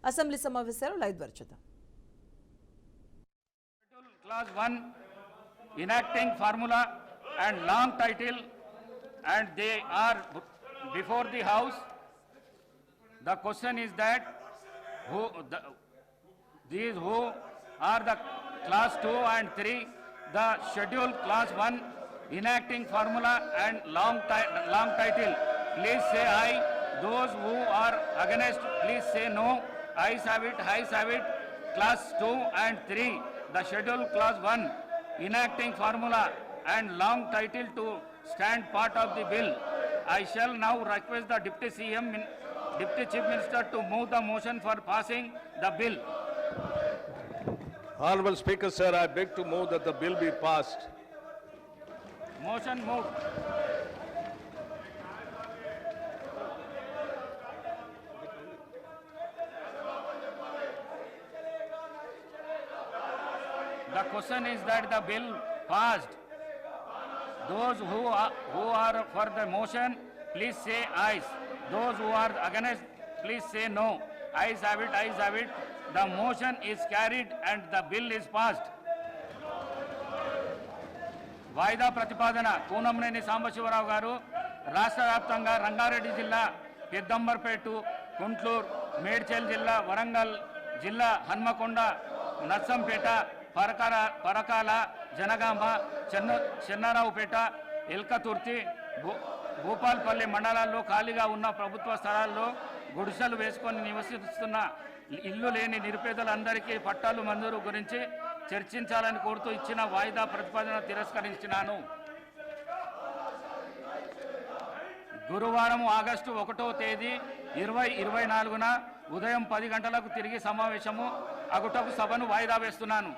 Assembly సమావేశాలు live ద్వారా చూద్దాం. Clause 1 enacting formula and long title, and they are before the house. The question is that these who are the class 2 and 3, the schedule class 1 enacting formula and long title, please say aye. Those who are against, please say no. Ayes have it, ayes have it. Class 2 and 3, the schedule class 1 enacting formula and long title to stand part of the bill. I shall now request the Deputy Chief Minister to move the motion for passing the bill. Honorable Speaker, sir, I beg to move that the bill be passed. Motion moved. The question is that the bill passed. Those who are for the motion, please say ayes. Those who are against, please say no. Ayes have it, ayes have it. The motion is carried and the bill is passed. వాయిదా ప్రతిపాదన కూనంనేని సాంబశివరావు గారు రాష్ట్ర వ్యాప్తంగా రంగారెడ్డి జిల్లా పెద్దంబర్పేట, గుంట్లూరు, మేడ్చల్ జిల్లా, వరంగల్ జిల్లా, హన్మకొండ, నర్సంపేట, పరకాల, జనగామ, చెన్నారావుపేట, ఎల్కతుర్తి, భూపాల్పల్లి మండలాల్లో ఖాళీగా ఉన్న ప్రభుత్వ స్థలాల్లో గుడిసెలు వేసుకొని నివసిస్తున్న ఇల్లు లేని నిరుపేదలందరికీ పట్టాలు మంజూరు గురించి చర్చించాలని కోరుతూ ఇచ్చిన వాయిదా ప్రతిపాదన తిరస్కరించినాను. గురువారం ఆగస్టు 1వ తేదీ 2024న ఉదయం 10 గంటలకు తిరిగి సమావేశము అగుటకు సభను వాయిదా వేస్తున్నాను.